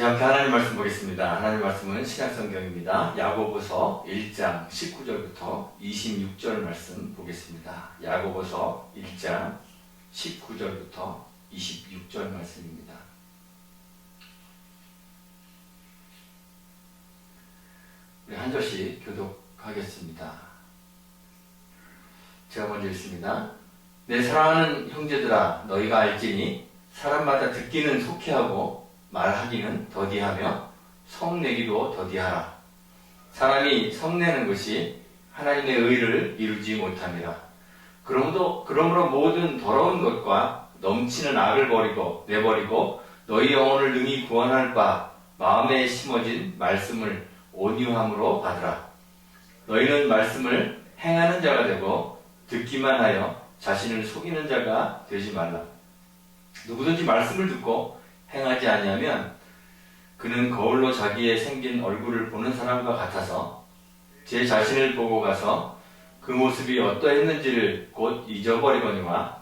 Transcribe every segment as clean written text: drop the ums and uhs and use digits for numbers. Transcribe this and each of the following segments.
함께 하나님 말씀 보겠습니다. 하나님 말씀은 신약성경입니다. 야고보서 1장 19절부터 26절 말씀 보겠습니다. 야고보서 1장 19절부터 26절 말씀입니다. 우리 한 절씩 교독하겠습니다. 제가 먼저 읽습니다. 내 사랑하는 형제들아, 너희가 알지니 사람마다 듣기는 속히하고 말하기는 더디하며 성내기도 더디하라. 사람이 성내는 것이 하나님의 의를 이루지 못함이라. 그러므로 모든 더러운 것과 넘치는 악을 내버리고 너희 영혼을 능히 구원할 바 마음에 심어진 말씀을 온유함으로 받으라. 너희는 말씀을 행하는 자가 되고 듣기만 하여 자신을 속이는 자가 되지 말라. 누구든지 말씀을 듣고 행하지 아니하면 그는 거울로 자기의 생긴 얼굴을 보는 사람과 같아서 제 자신을 보고 가서 그 모습이 어떠했는지를 곧 잊어버리거니와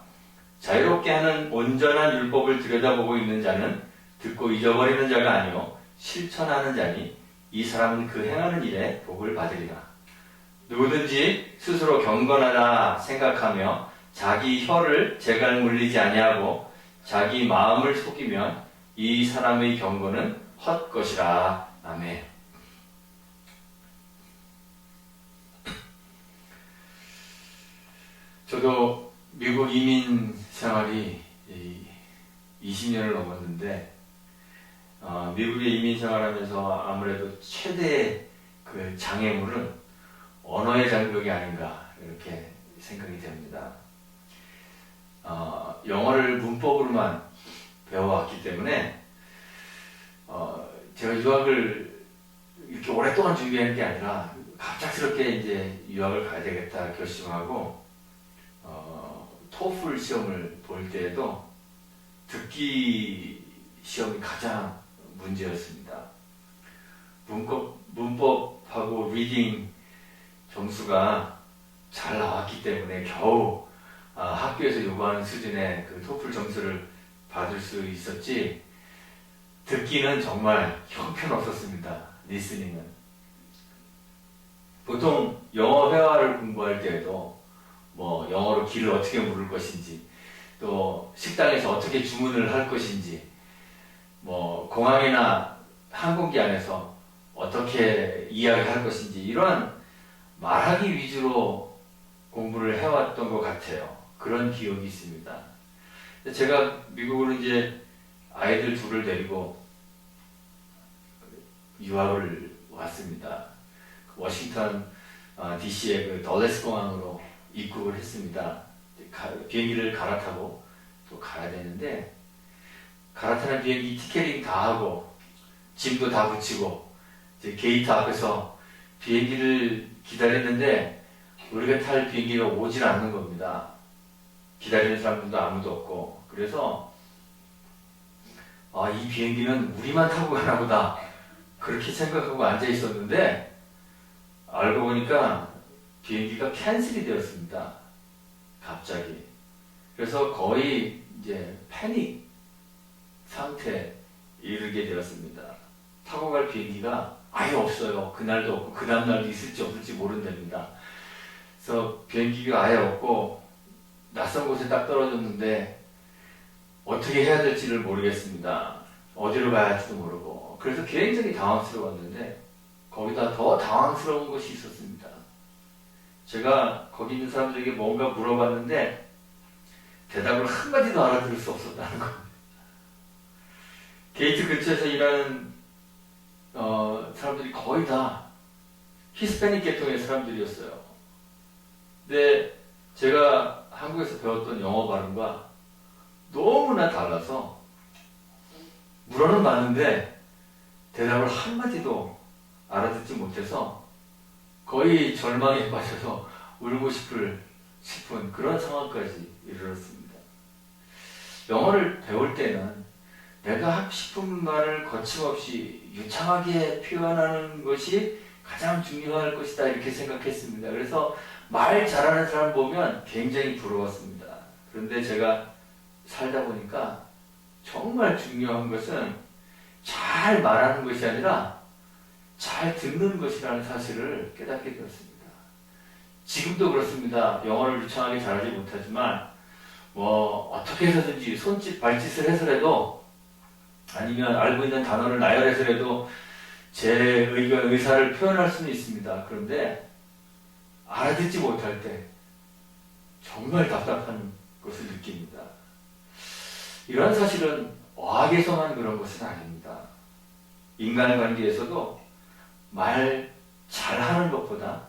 자유롭게 하는 온전한 율법을 들여다보고 있는 자는 듣고 잊어버리는 자가 아니요 실천하는 자니 이 사람은 그 행하는 일에 복을 받으리라. 누구든지 스스로 경건하다 생각하며 자기 혀를 재갈 물리지 아니하고 자기 마음을 속이면 이 사람의 경건은 헛것이라. 아멘. 저도 미국 이민 생활이 20년을 넘었는데 미국에 이민 생활하면서 아무래도 최대의 그 장애물은 언어의 장벽이 아닌가 이렇게 생각이 됩니다. 영어를 문법으로만 배워왔기 때문에 제가 유학을 이렇게 오랫동안 준비하는 게 아니라 갑작스럽게 이제 유학을 가야 되겠다 결심하고 토플 시험을 볼 때에도 듣기 시험이 가장 문제였습니다. 문법하고 리딩 점수가 잘 나왔기 때문에 겨우 학교에서 요구하는 수준의 그 토플 점수를 받을 수 있었지, 듣기는 정말 형편없었습니다. 리스닝은. 보통 영어 회화를 공부할 때에도 뭐 영어로 길을 어떻게 물을 것인지, 또 식당에서 어떻게 주문을 할 것인지, 뭐 공항이나 항공기 안에서 어떻게 이야기할 것인지, 이런 말하기 위주로 공부를 해왔던 것 같아요. 그런 기억이 있습니다. 제가 미국으로 이제 아이들 둘을 데리고 유학을 왔습니다. 워싱턴 DC의 그 덜레스 공항으로 입국을 했습니다. 비행기를 갈아타고 또 가야 되는데, 갈아타는 비행기 티켓팅 다 하고 짐도 다 붙이고 이제 게이트 앞에서 비행기를 기다렸는데 우리가 탈 비행기가 오질 않는 겁니다. 기다리는 사람들도 아무도 없고. 그래서 이 비행기는 우리만 타고 가나 보다 그렇게 생각하고 앉아 있었는데, 알고 보니까 비행기가 캔슬이 되었습니다. 갑자기. 그래서 거의 이제 패닉 상태에 이르게 되었습니다. 타고 갈 비행기가 아예 없어요. 그날도 없고 그 다음날도 있을지 없을지 모른답니다. 그래서 비행기가 아예 없고 낯선 곳에 딱 떨어졌는데 어떻게 해야 될지를 모르겠습니다. 어디로 가야 할지도 모르고. 그래서 굉장히 당황스러웠는데 거기다 더 당황스러운 것이 있었습니다. 제가 거기 있는 사람들에게 뭔가 물어봤는데 대답을 한마디도 알아들을 수 없었다는 겁니다. 게이트 근처에서 일하는 사람들이 거의 다 히스패닉 계통의 사람들이었어요. 근데 제가 한국에서 배웠던 영어 발음과 너무나 달라서 물어는 봤는데 대답을 한마디도 알아듣지 못해서 거의 절망에 빠져서 울고 싶은 그런 상황까지 이르렀습니다. 영어를 배울 때는 내가 하고 싶은 말을 거침없이 유창하게 표현하는 것이 가장 중요할 것이다 이렇게 생각했습니다. 그래서 말 잘하는 사람 보면 굉장히 부러웠습니다. 그런데 제가 살다 보니까 정말 중요한 것은 잘 말하는 것이 아니라 잘 듣는 것이라는 사실을 깨닫게 되었습니다. 지금도 그렇습니다. 영어를 유창하게 잘하지 못하지만 어떻게 해서든지 손짓 발짓을 해서라도 아니면 알고 있는 단어를 나열해서라도 제 의견, 의사를 표현할 수는 있습니다. 그런데 알아듣지 못할 때 정말 답답한 것을 느낍니다. 이런 사실은 어학에서만 그런 것은 아닙니다. 인간관계에서도 말 잘하는 것보다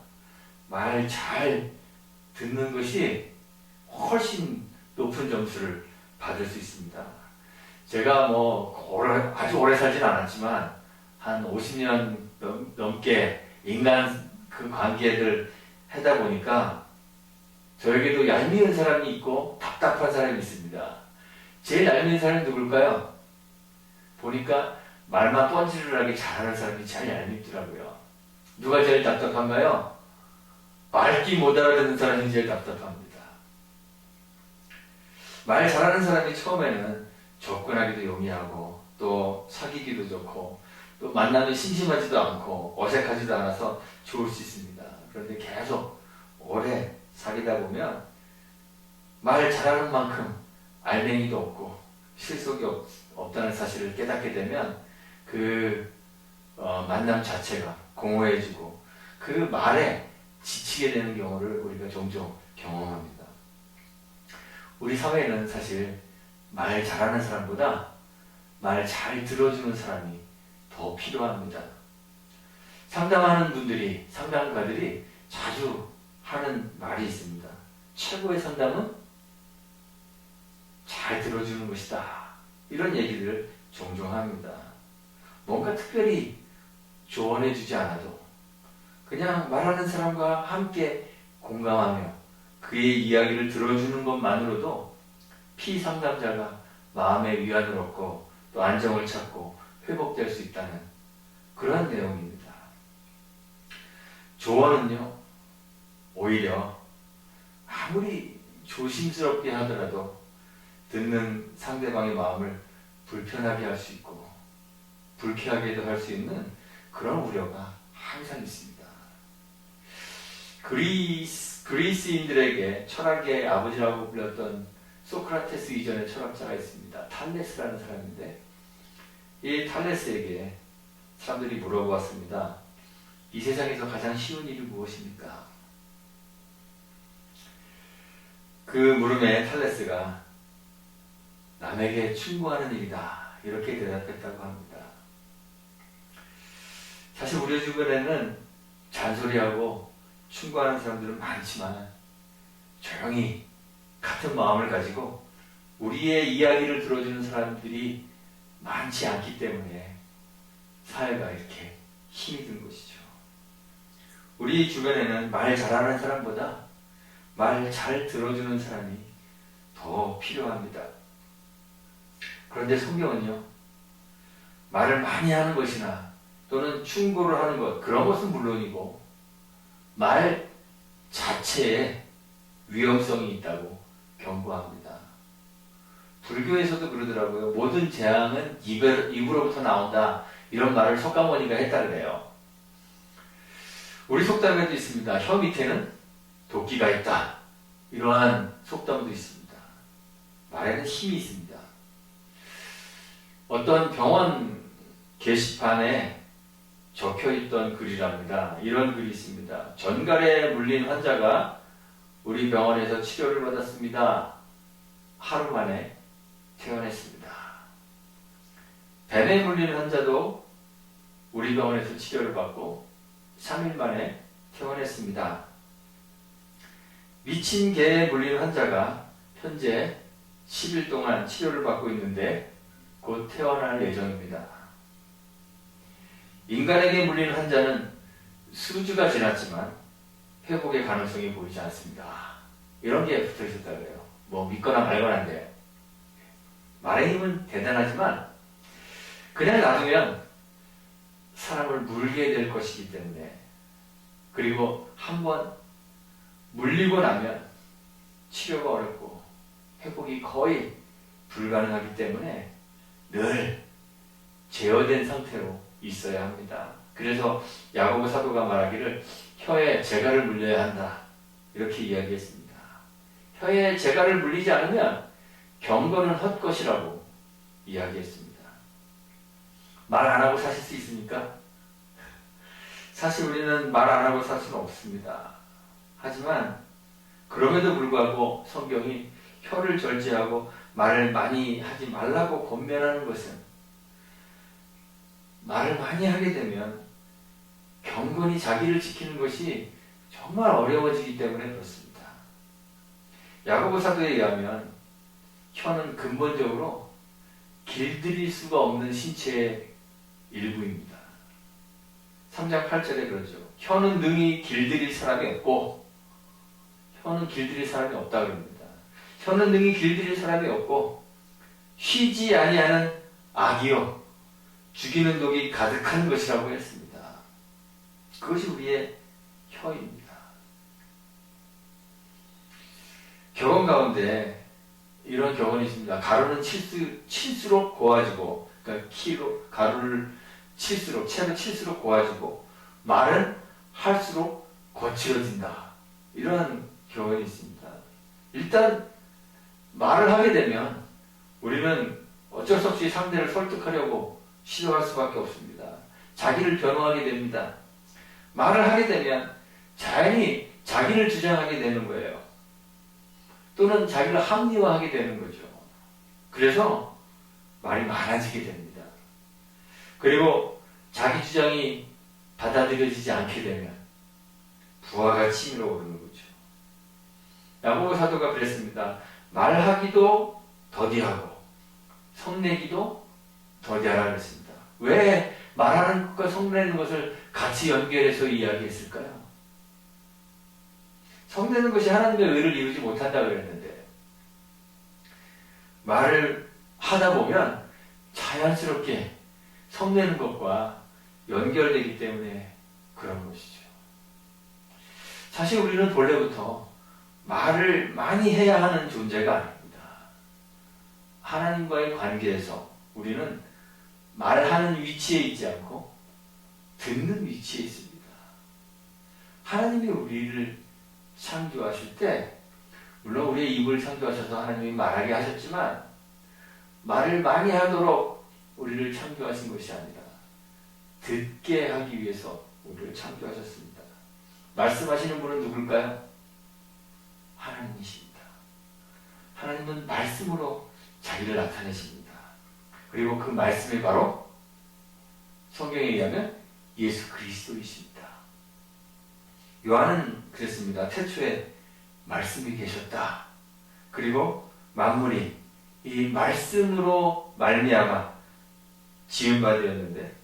말 잘 듣는 것이 훨씬 높은 점수를 받을 수 있습니다. 제가 아주 오래 살진 않았지만 한 50년 넘게 인간 그 관계를 하다 보니까 저에게도 얄미운 사람이 있고 답답한 사람이 있습니다. 제일 얄미운 사람이 누굴까요? 보니까 말만 뻔질하게 잘하는 사람이 제일 얄밉더라고요. 누가 제일 답답한가요? 말귀 못 알아듣는 사람이 제일 답답합니다. 말 잘하는 사람이 처음에는 접근하기도 용이하고 또 사귀기도 좋고 또 만나면 심심하지도 않고 어색하지도 않아서 좋을 수 있습니다. 그런데 계속 오래 사귀다 보면 말 잘하는 만큼 알맹이도 없고 실속이 없다는 사실을 깨닫게 되면 그 만남 자체가 공허해지고 그 말에 지치게 되는 경우를 우리가 종종 경험합니다. 우리 사회에는 사실 말 잘하는 사람보다 말 잘 들어주는 사람이 더 필요합니다. 상담하는 분들이, 상담가들이 자주 하는 말이 있습니다. 최고의 상담은 잘 들어주는 것이다. 이런 얘기를 종종 합니다. 뭔가 특별히 조언해주지 않아도 그냥 말하는 사람과 함께 공감하며 그의 이야기를 들어주는 것만으로도 피상담자가 마음의 위안을 얻고 또 안정을 찾고 회복될 수 있다는 그러한 내용입니다. 조언은요, 오히려 아무리 조심스럽게 하더라도 듣는 상대방의 마음을 불편하게 할 수 있고 불쾌하게도 할 수 있는 그런 우려가 항상 있습니다. 그리스인들에게 철학의 아버지라고 불렸던 소크라테스 이전의 철학자가 있습니다. 탈레스라는 사람인데 이 탈레스에게 사람들이 물어보았습니다. 이 세상에서 가장 쉬운 일이 무엇입니까? 그 물음에 탈레스가 남에게 충고하는 일이다. 이렇게 대답했다고 합니다. 사실 우리 주변에는 잔소리하고 충고하는 사람들은 많지만 조용히 같은 마음을 가지고 우리의 이야기를 들어주는 사람들이 많지 않기 때문에 사회가 이렇게 힘이 든 것이죠. 우리 주변에는 말 잘하는 사람보다 말 잘 들어주는 사람이 더 필요합니다. 그런데 성경은요, 말을 많이 하는 것이나 또는 충고를 하는 것, 그런 것은 물론이고 말 자체에 위험성이 있다고 경고합니다. 불교에서도 그러더라고요. 모든 재앙은 입으로부터 나온다. 이런 말을 석가모니가 했다 그래요. 우리 속담에도 있습니다. 혀 밑에는 도끼가 있다. 이러한 속담도 있습니다. 말에는 힘이 있습니다. 어떤 병원 게시판에 적혀있던 글이랍니다. 이런 글이 있습니다. 전갈에 물린 환자가 우리 병원에서 치료를 받았습니다. 하루 만에 퇴원했습니다. 뱀에 물린 환자도 우리 병원에서 치료를 받고 3일 만에 퇴원했습니다. 미친 개에 물린 환자가 현재 10일 동안 치료를 받고 있는데 곧 퇴원할 예정입니다. 인간에게 물린 환자는 수주가 지났지만 회복의 가능성이 보이지 않습니다. 이런 게 붙어 있었다고 해요. 믿거나 말거나인데요. 말의 힘은 대단하지만 그냥 놔두면 사람을 물게 될 것이기 때문에, 그리고 한번 물리고 나면 치료가 어렵고 회복이 거의 불가능하기 때문에 늘 제어된 상태로 있어야 합니다. 그래서 야고보 사도가 말하기를 혀에 재갈을 물려야 한다, 이렇게 이야기했습니다. 혀에 재갈을 물리지 않으면 경건은 헛것이라고 이야기했습니다. 말 안 하고 사실 수 있습니까? 사실 우리는 말 안 하고 살 수는 없습니다. 하지만 그럼에도 불구하고 성경이 혀를 절제하고 말을 많이 하지 말라고 권면하는 것은, 말을 많이 하게 되면 경건히 자기를 지키는 것이 정말 어려워지기 때문에 그렇습니다. 야고보 사도에 의하면 혀는 근본적으로 길들일 수가 없는 신체의 일부입니다. 3장 8절에 그러죠. 혀는 능히 길들일 사람이 없고, 혀는 길들일 사람이 없다 그럽니다. 혀는 능히 길들일 사람이 없고 쉬지 아니하는 악이요 죽이는 독이 가득한 것이라고 했습니다. 그것이 우리의 혀입니다. 격언 가운데 이런 격언이 있습니다. 가루는 칠수록 고와지고, 그러니까 가루를 칠수록, 채로 칠수록 고와지고, 말은 할수록 거칠어진다, 이런 격언이 있습니다. 일단 말을 하게 되면 우리는 어쩔 수 없이 상대를 설득하려고 시도할 수밖에 없습니다. 자기를 변호하게 됩니다. 말을 하게 되면 자연히 자기를 주장하게 되는 거예요. 또는 자기를 합리화하게 되는 거죠. 그래서 말이 많아지게 됩니다. 그리고 자기 주장이 받아들여지지 않게 되면 부하가 치밀어 오르는 거죠. 야고보 사도가 그랬습니다. 말하기도 더디하고 성내기도 더디하라 그랬습니다. 왜 말하는 것과 성내는 것을 같이 연결해서 이야기했을까요? 성내는 것이 하나님의 의를 이루지 못한다고 그랬는데, 말을 하다 보면 자연스럽게 성내는 것과 연결되기 때문에 그런 것이죠. 사실 우리는 본래부터 말을 많이 해야 하는 존재가 아닙니다. 하나님과의 관계에서 우리는 말하는 위치에 있지 않고 듣는 위치에 있습니다. 하나님이 우리를 창조하실 때, 물론 우리의 입을 창조하셔서 하나님이 말하게 하셨지만 말을 많이 하도록 우리를 창조하신 것이 아니라 듣게 하기 위해서 우리를 창조하셨습니다. 말씀하시는 분은 누굴까요? 하나님이십니다. 하나님은 말씀으로 자기를 나타내십니다. 그리고 그 말씀이 바로 성경에 의하면 예수 그리스도이십니다. 요한은 그랬습니다. 태초에 말씀이 계셨다. 그리고 만물이 이 말씀으로 말미암아 지은 바 되었는데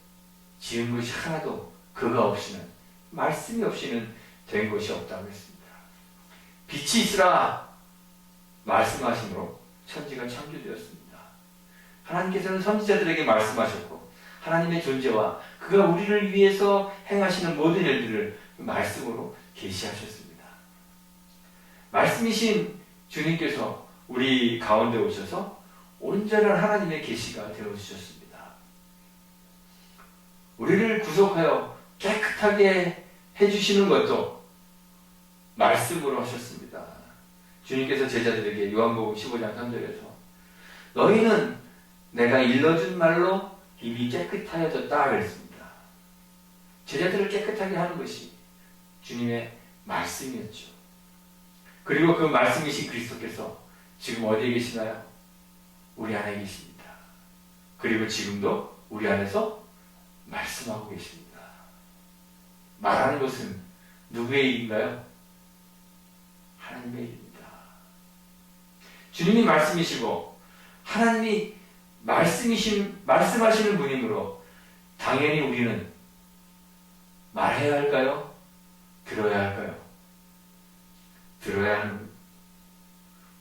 지은 것이 하나도 그가 없이는, 말씀이 없이는 된 것이 없다고 했습니다. 빛이 있으라 말씀하심으로 천지가 창조되었습니다. 하나님께서는 선지자들에게 말씀하셨고 하나님의 존재와 그가 우리를 위해서 행하시는 모든 일들을 말씀으로 계시하셨습니다. 말씀이신 주님께서 우리 가운데 오셔서 온전한 하나님의 계시가 되어주셨습니다. 우리를 구속하여 깨끗하게 해주시는 것도 말씀으로 하셨습니다. 주님께서 제자들에게 요한복음 15장 3절에서 너희는 내가 일러준 말로 이미 깨끗하여졌다 그랬습니다. 제자들을 깨끗하게 하는 것이 주님의 말씀이었죠. 그리고 그 말씀이신 그리스도께서 지금 어디에 계시나요? 우리 안에 계십니다. 그리고 지금도 우리 안에서 말씀하고 계십니다. 말하는 것은 누구의 일인가요? 하나님의 일입니다. 주님이 말씀이시고 하나님이 말씀하시는 분이므로 당연히 우리는 말해야 할까요? 들어야 할까요?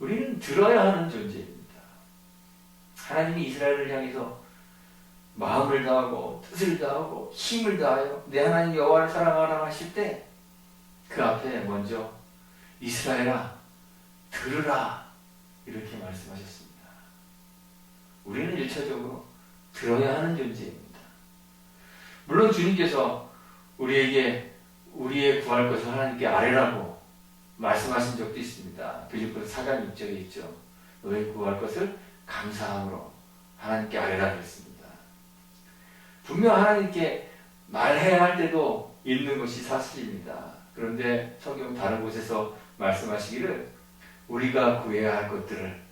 우리는 들어야 하는 존재입니다. 하나님이 이스라엘을 향해서 마음을 다하고 뜻을 다하고 힘을 다하여 내 하나님 여호와를 사랑하라 하실 때 그 앞에 먼저 이스라엘아 들으라 이렇게 말씀하셨습니다. 우리는 1차적으로 들어야 하는 존재입니다. 물론 주님께서 우리에게 우리의 구할 것을 하나님께 아뢰라고 말씀하신 적도 있습니다. 빌립보서 4장 6절에 있죠. 너희 구할 것을 감사함으로 하나님께 아뢰라 그랬습니다. 분명 하나님께 말해야 할 때도 있는 것이 사실입니다. 그런데 성경 다른 곳에서 말씀하시기를 우리가 구해야 할 것들을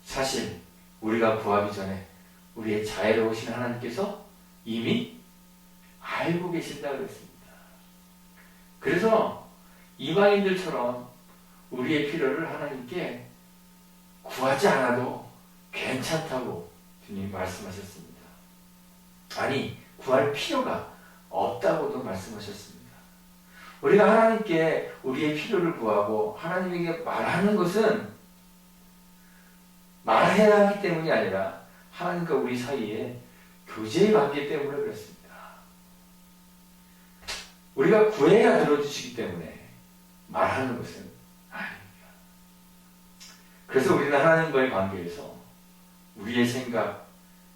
사실 우리가 구하기 전에 우리의 자애로우신 하나님께서 이미 알고 계신다 그랬습니다. 그래서 이방인들처럼 우리의 필요를 하나님께 구하지 않아도 괜찮다고 주님 말씀하셨습니다. 아니, 구할 필요가 없다고도 말씀하셨습니다. 우리가 하나님께 우리의 필요를 구하고 하나님에게 말하는 것은 말해야 하기 때문이 아니라 하나님과 우리 사이에 교제의 관계 때문에 그렇습니다. 우리가 구해야 들어주시기 때문에 말하는 것은 아닙니다. 그래서 우리는 하나님과의 관계에서 우리의 생각,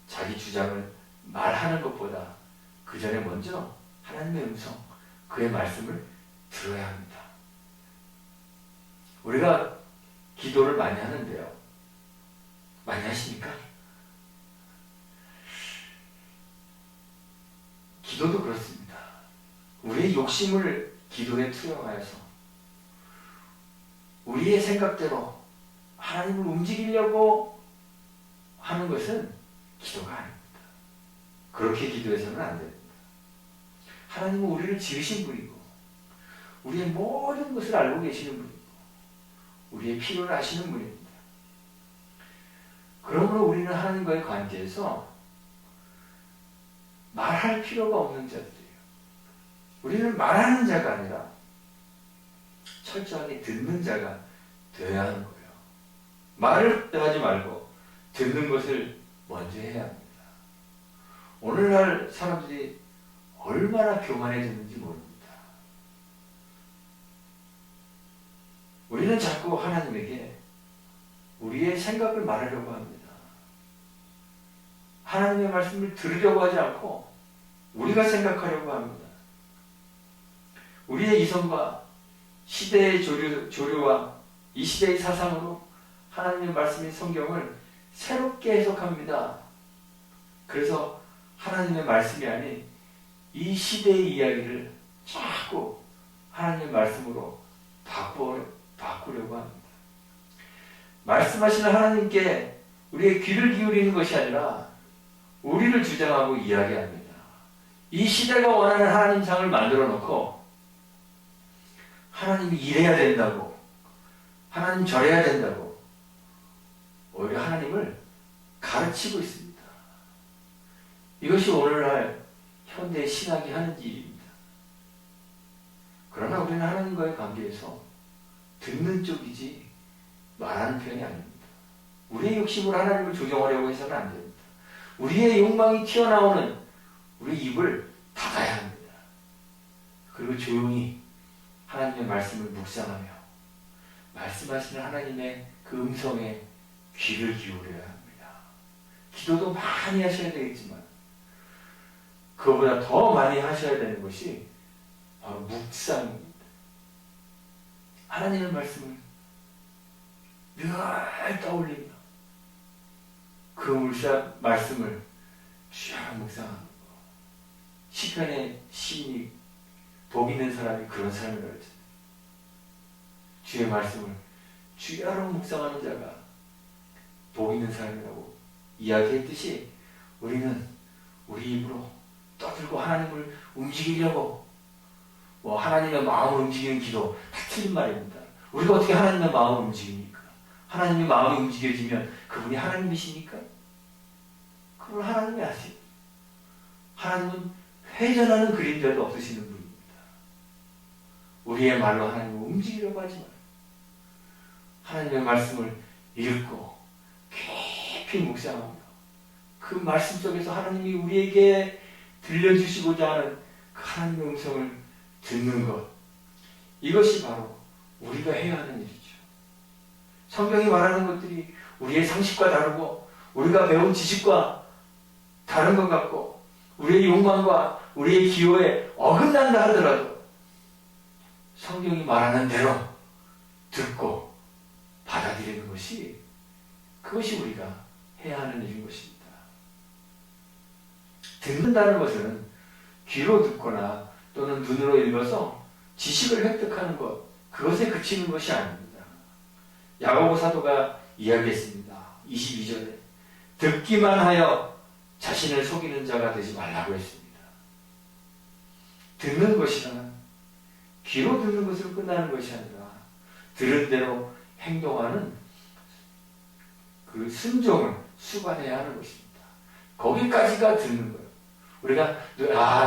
자기 주장을 말하는 것보다 그 전에 먼저 하나님의 음성, 그의 말씀을 들어야 합니다. 우리가 기도를 많이 하는데요. 많이 하십니까? 기도도 그렇습니다. 우리의 욕심을 기도에 투영하여서 우리의 생각대로 하나님을 움직이려고 하는 것은 기도가 아닙니다. 그렇게 기도해서는 안 됩니다. 하나님은 우리를 지으신 분이고 우리의 모든 것을 알고 계시는 분이고 우리의 필요를 아시는 분입니다. 그러므로 우리는 하나님과의 관계에서 말할 필요가 없는 자들이에요. 우리는 말하는 자가 아니라 철저하게 듣는 자가 되어야 하는 거예요. 말을 하지 말고 듣는 것을 먼저 해야 합니다. 오늘날 사람들이 얼마나 교만해졌는지 모릅니다. 우리는 자꾸 하나님에게 우리의 생각을 말하려고 합니다. 하나님의 말씀을 들으려고 하지 않고 우리가 생각하려고 합니다. 우리의 이성과 시대의 조류와 이 시대의 사상으로 하나님의 말씀인 성경을 새롭게 해석합니다. 그래서 하나님의 말씀이 아닌 이 시대의 이야기를 자꾸 하나님의 말씀으로 바꾸려고 합니다. 말씀하시는 하나님께 우리의 귀를 기울이는 것이 아니라 우리를 주장하고 이야기합니다. 이 시대가 원하는 하나님상을 만들어 놓고 하나님이 이래야 된다고, 하나님 저래야 된다고 오히려 하나님을 가르치고 있습니다. 이것이 오늘날 현대 신학이 하는 일입니다. 그러나 우리는 하나님과의 관계에서 듣는 쪽이지 말하는 편이 아닙니다. 우리의 욕심으로 하나님을 조정하려고 해서는 안 됩니다. 우리의 욕망이 튀어나오는 우리 입을 닫아야 합니다. 그리고 조용히 하나님의 말씀을 묵상하며 말씀하시는 하나님의 그 음성에 귀를 기울여야 합니다. 기도도 많이 하셔야 되겠지만 그거보다 더 많이 하셔야 되는 것이 바로 묵상입니다. 하나님의 말씀을 늘 떠올리며 그 말씀을 쭉 묵상하는 거. 시편의 시인이 복 있는 사람이 그런 삶을 가르쳐요. 주의 말씀을 주야로 묵상하는 자가 복 있는 사람이라고 이야기했듯이 우리는 우리 입으로 떠들고 하나님을 움직이려고 하나님의 마음을 움직이는 기도 다 틀린 말입니다. 우리가 어떻게 하나님의 마음을 움직입니까? 하나님의 마음이 움직여지면 그분이 하나님이십니까? 그건 하나님이 아니에요. 하나님은 회전하는 그림자도 없으시는 분입니다. 우리의 말로 하나님을 움직이려고 하지 말아요. 하나님의 말씀을 읽고 깊이 묵상하며 그 말씀 속에서 하나님이 우리에게 들려주시고자 하는 그 하나님의 음성을 듣는 것, 이것이 바로 우리가 해야 하는 일이죠. 성경이 말하는 것들이 우리의 상식과 다르고 우리가 배운 지식과 다른 것 같고 우리의 욕망과 우리의 기호에 어긋난다 하더라도 성경이 말하는 대로 듣고 받아들이는 것이 그것이 우리가 해야 하는 일인 것입니다. 듣는다는 것은 귀로 듣거나 또는 눈으로 읽어서 지식을 획득하는 것, 그것에 그치는 것이 아닙니다. 야고보 사도가 이야기했습니다. 22절에 듣기만 하여 자신을 속이는 자가 되지 말라고 했습니다. 듣는 것이란 귀로 듣는 것으로 끝나는 것이 아니라 들은 대로 행동하는 그 순종을 수반해야 하는 것입니다. 거기까지가 듣는 거예요. 우리가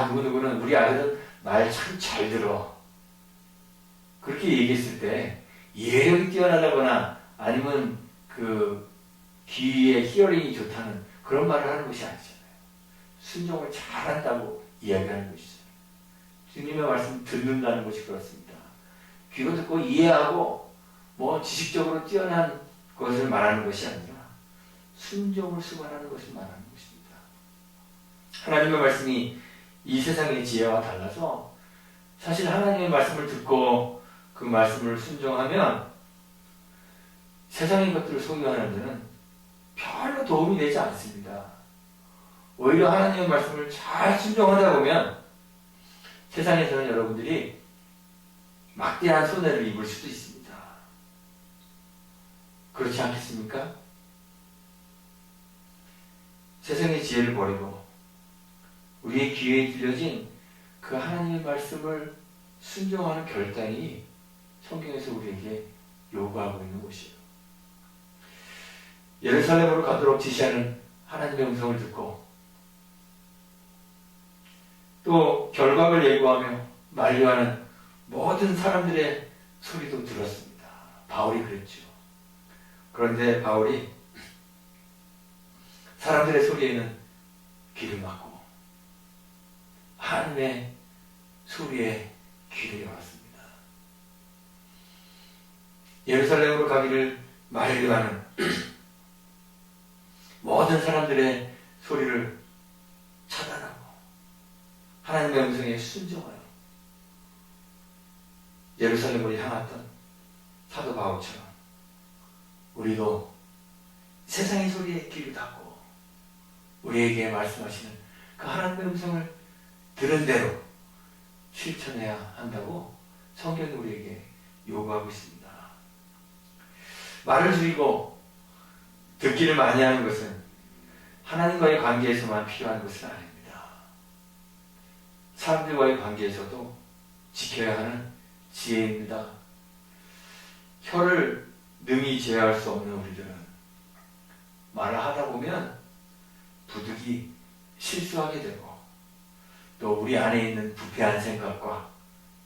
누구누구는 우리 아들은 말 참 잘 들어. 그렇게 얘기했을 때 이해력이 뛰어나다거나 아니면 그 귀의 히어링이 좋다는 그런 말을 하는 것이 아니잖아요. 순종을 잘한다고 이야기하는 것이죠. 주님의 말씀 듣는다는 것이 그렇습니다. 귀로 듣고 이해하고 뭐 지식적으로 뛰어난 것을 말하는 것이 아니라 순종을 수반하는 것을 말하는 것입니다. 하나님의 말씀이 이 세상의 지혜와 달라서 사실 하나님의 말씀을 듣고 그 말씀을 순종하면 세상의 것들을 소유하는 데는 별로 도움이 되지 않습니다. 오히려 하나님의 말씀을 잘 순종하다 보면 세상에서는 여러분들이 막대한 손해를 입을 수도 있습니다. 그렇지 않겠습니까? 세상의 지혜를 버리고 우리의 귀에 들려진 그 하나님의 말씀을 순종하는 결단이 성경에서 우리에게 요구하고 있는 것이에요. 예루살렘으로 가도록 지시하는 하나님의 음성을 듣고 또 결박을 예고하며 만류하는 모든 사람들의 소리도 들었습니다. 바울이 그랬죠. 그런데 바울이 사람들의 소리에는 귀를 막고 하나님의 소리에 귀를 열었습니다. 예루살렘으로 가기를 만류하는 모든 사람들의 소리를 차단하고 하나님의 음성에 순종하여 예루살렘으로 향했던 사도 바울처럼 우리도 세상의 소리에 귀를 닫고 우리에게 말씀하시는 그 하나님의 음성을 들은 대로 실천해야 한다고 성경이 우리에게 요구하고 있습니다. 말을 줄이고 듣기를 많이 하는 것은 하나님과의 관계에서만 필요한 것은 아닙니다. 사람들과의 관계에서도 지켜야 하는 지혜입니다. 혀를 능히 제어할 수 없는 우리들은 말을 하다 보면 부득이 실수하게 되고 또 우리 안에 있는 부패한 생각과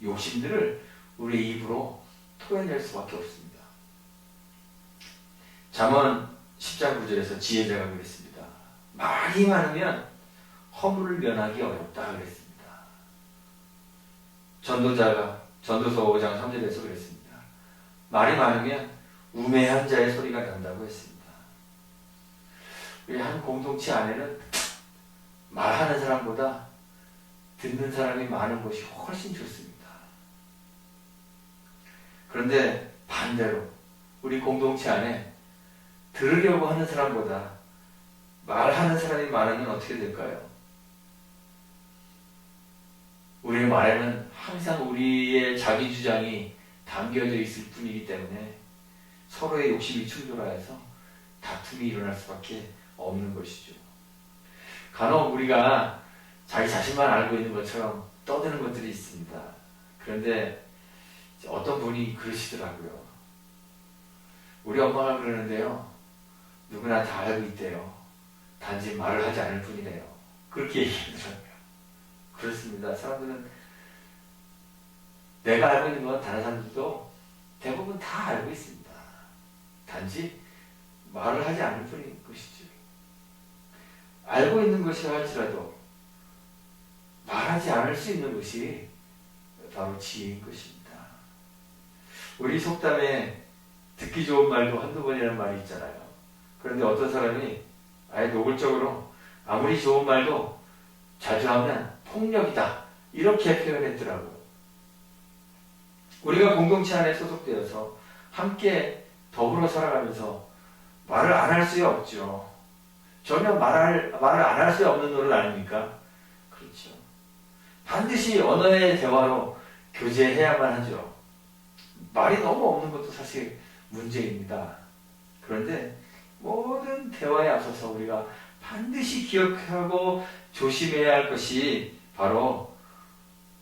욕심들을 우리 입으로 토해낼 수밖에 없습니다. 잠언 10장 9절에서 지혜자가 그랬습니다. 말이 많으면 허물을 면하기 어렵다 그랬습니다. 전도서 5장 3절에서 그랬습니다. 말이 많으면 우매한 자의 소리가 난다고 했습니다. 우리 한 공동체 안에는 말하는 사람보다 듣는 사람이 많은 것이 훨씬 좋습니다. 그런데 반대로 우리 공동체 안에 들으려고 하는 사람보다 말하는 사람이 많으면 어떻게 될까요? 우리의 말에는 항상 우리의 자기 주장이 담겨져 있을 뿐이기 때문에 서로의 욕심이 충돌하여서 다툼이 일어날 수밖에 없는 것이죠. 간혹 우리가 자기 자신만 알고 있는 것처럼 떠드는 것들이 있습니다. 그런데 어떤 분이 그러시더라고요. 우리 엄마가 그러는데요. 누구나 다 알고 있대요. 단지 말을 하지 않을 뿐이래요. 그렇게 얘기하더라고요. 그렇습니다. 사람들은 내가 알고 있는 건 다른 사람들도 대부분 다 알고 있습니다. 단지 말을 하지 않을 뿐인 것이죠. 알고 있는 것이라 할지라도 말하지 않을 수 있는 것이 바로 지혜인 것입니다. 우리 속담에 듣기 좋은 말도 한두 번이라는 말이 있잖아요. 그런데 어떤 사람이 아예 노골적으로 아무리 좋은 말도 자주 하면 폭력이다. 이렇게 표현했더라고요. 우리가 공동체 안에 소속되어서 함께 더불어 살아가면서 말을 안 할 수 없죠. 전혀 말을 안 할 수 없는 노릇 아닙니까? 그렇죠. 반드시 언어의 대화로 교제해야만 하죠. 말이 너무 없는 것도 사실 문제입니다. 그런데 모든 대화에 앞서서 우리가 반드시 기억하고 조심해야 할 것이 바로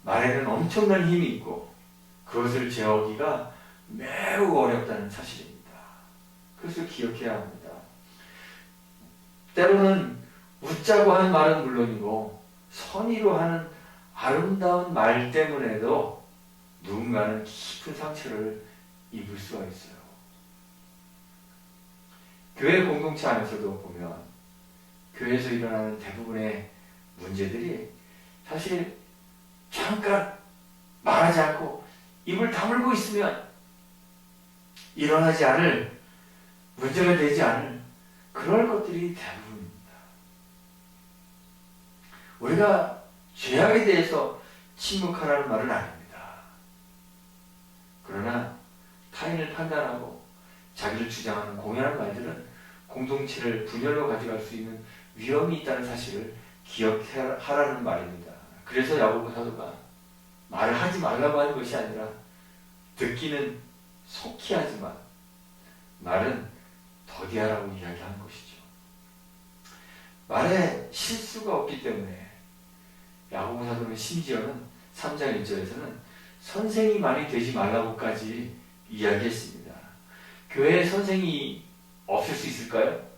말에는 엄청난 힘이 있고 그것을 제어하기가 매우 어렵다는 사실입니다. 그것을 기억해야 합니다. 때로는 웃자고 한 말은 물론이고 선의로 하는 아름다운 말 때문에도 누군가는 깊은 상처를 입을 수가 있어요. 교회 공동체 안에서도 보면 교회에서 일어나는 대부분의 문제들이 사실 잠깐 말하지 않고 입을 다물고 있으면 일어나지 않을, 문제가 되지 않을 그럴 것들이 대부분입니다. 우리가 죄악에 대해서 침묵하라는 말은 아닙니다. 그러나 타인을 판단하고 자기를 주장하는 공연한 말들은 공동체를 분열로 가져갈 수 있는 위험이 있다는 사실을 기억하라는 말입니다. 그래서 야고보 사도가 말을 하지 말라고 하는 것이 아니라 듣기는 속히 하지만 말은 더디하라고 이야기하는 것이죠. 말에 실수가 없기 때문에 야고보 사도는 심지어는 3장 1절에서는 선생이 되지 말라고까지 이야기했습니다. 교회에 선생이 없을 수 있을까요?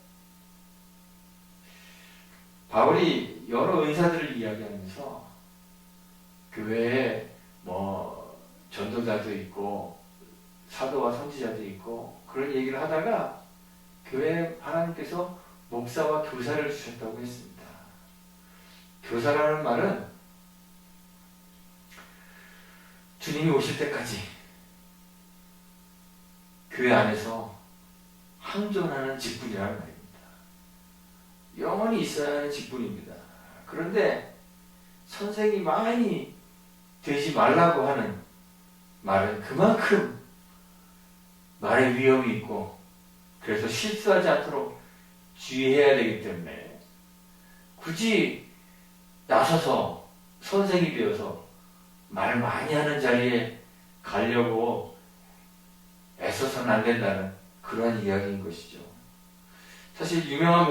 바울이 여러 은사들을 이야기하면서 교회에 전도자도 있고 사도와 선지자도 있고 그런 얘기를 하다가 교회에 하나님께서 목사와 교사를 주셨다고 했습니다. 교사라는 말은 주님이 오실 때까지 교회 안에서 항존하는 직분이라는 말입니다. 영원히 있어야 하는 직분입니다. 그런데 선생이 많이 되지 말라고 하는 말은 그만큼 말의 위험이 있고 그래서 실수하지 않도록 주의해야 되기 때문에 굳이 나서서 선생이 되어서 말 많이 하는 자리에 가려고 애써서는 안 된다는 그런 이야기인 것이죠. 사실 유명한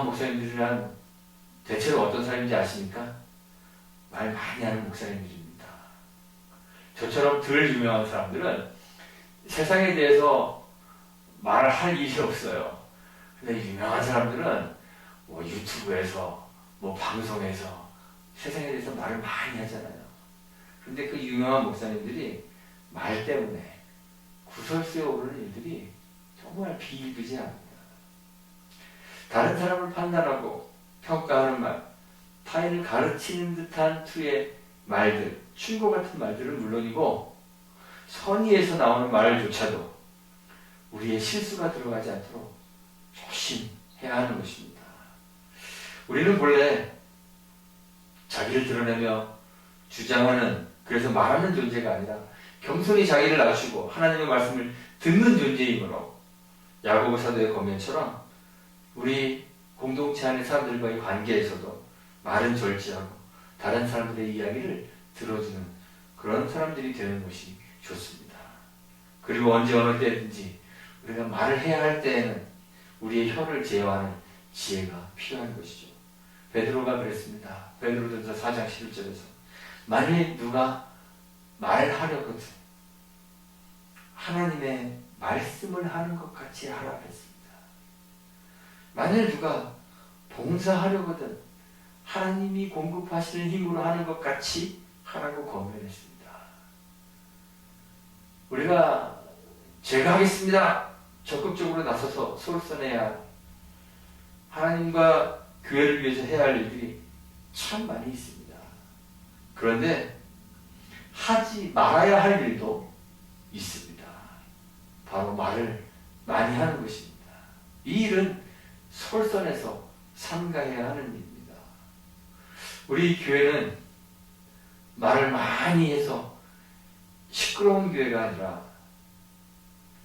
목사님들이란 대체로 어떤 사람인지 아십니까? 말 많이 하는 목사님들입니다. 저처럼 덜 유명한 사람들은 세상에 대해서 말을 할 일이 없어요. 근데 유명한 사람들은 유튜브에서 방송에서 세상에 대해서 말을 많이 하잖아요. 그런데 그 유명한 목사님들이 말 때문에 구설수에 오르는 일들이 정말 비일비재합니다. 다른 사람을 판단하고 평가하는 말, 타인을 가르치는 듯한 투의 말들, 충고 같은 말들은 물론이고 선의에서 나오는 말조차도 우리의 실수가 들어가지 않도록 조심해야 하는 것입니다. 우리는 본래 자기를 드러내며 주장하는, 그래서 말하는 존재가 아니라 겸손히 자기를 낮추고 하나님의 말씀을 듣는 존재이므로 야고보 사도의 권면처럼 우리 공동체 안의 사람들과의 관계에서도 말은 절제하고 다른 사람들의 이야기를 들어주는 그런 사람들이 되는 것이 좋습니다. 그리고 언제 어느 때든지 우리가 말을 해야 할 때에는 우리의 혀를 제어하는 지혜가 필요한 것이죠. 베드로가 그랬습니다. 베드로전서 4장 11절에서 만일 누가 말하려거든 하나님의 말씀을 하는 것 같이 하라 했습니다. 만일 누가 봉사하려거든 하나님이 공급하시는 힘으로 하는 것 같이 하라고 권면했습니다. 우리가 제가 하겠습니다. 적극적으로 나서서 솔선해야 하나님과 교회를 위해서 해야 할 일들이 참 많이 있습니다. 그런데 하지 말아야 할 일도 있습니다. 바로 말을 많이 하는 것입니다. 이 일은 솔선해서 삼가해야 하는 일입니다. 우리 교회는 말을 많이 해서 시끄러운 교회가 아니라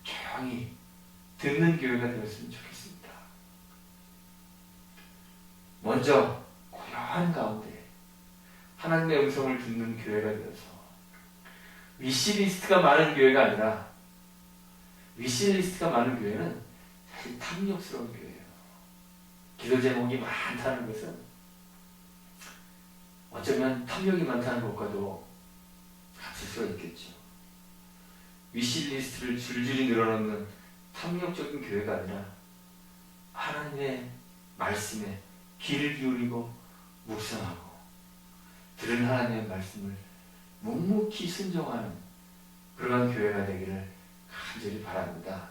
조용히 듣는 교회가 되었으면 좋겠습니다. 먼저 고요한 가운데 하나님의 음성을 듣는 교회가 되어서 위시리스트가 많은 교회가 아니라 위시리스트가 많은 교회는 사실 탐욕스러운 교회예요. 기도 제목이 많다는 것은 어쩌면 탐욕이 많다는 것과도 같을 수가 있겠죠. 위시리스트를 줄줄이 늘어놓는 탐욕적인 교회가 아니라 하나님의 말씀에 귀를 기울이고 묵상하고 들은 하나님의 말씀을 묵묵히 순종하는 그러한 교회가 되기를 간절히 바랍니다.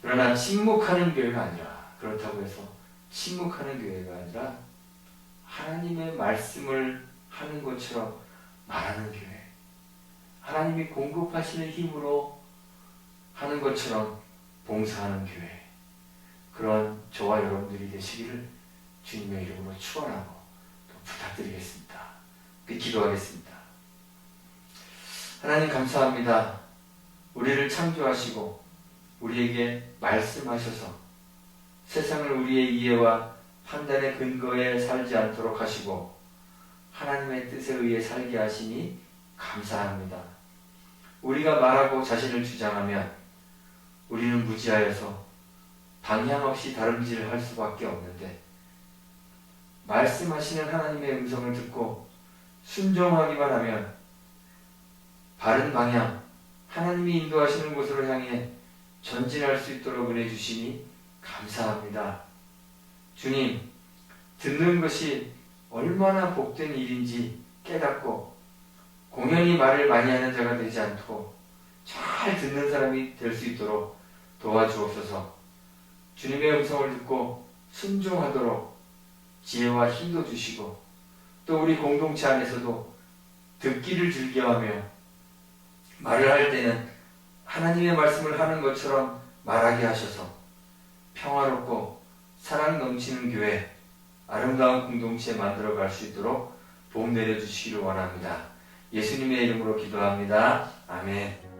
그러나 침묵하는 교회가 아니라, 그렇다고 해서 침묵하는 교회가 아니라 하나님의 말씀을 하는 것처럼 말하는 교회, 하나님이 공급하시는 힘으로 하는 것처럼 봉사하는 교회, 그런 저와 여러분들이 되시기를 주님의 이름으로 축원하고 또 부탁드리겠습니다. 기도하겠습니다. 하나님 감사합니다. 우리를 창조하시고 우리에게 말씀하셔서 세상을 우리의 이해와 판단의 근거에 살지 않도록 하시고 하나님의 뜻에 의해 살게 하시니 감사합니다. 우리가 말하고 자신을 주장하면 우리는 무지하여서 방향 없이 다름질을 할 수밖에 없는데, 말씀하시는 하나님의 음성을 듣고 순종하기만 하면 바른 방향, 하나님이 인도하시는 곳으로 향해 전진할 수 있도록 은혜 주시니 감사합니다. 주님, 듣는 것이 얼마나 복된 일인지 깨닫고 공연히 말을 많이 하는 자가 되지 않고 잘 듣는 사람이 될 수 있도록 도와주옵소서. 주님의 음성을 듣고 순종하도록 지혜와 힘도 주시고 또 우리 공동체 안에서도 듣기를 즐겨하며 말을 할 때는 하나님의 말씀을 하는 것처럼 말하게 하셔서 평화롭고 사랑 넘치는 교회, 아름다운 공동체 만들어 갈 수 있도록 복 내려주시기를 원합니다. 예수님의 이름으로 기도합니다. 아멘.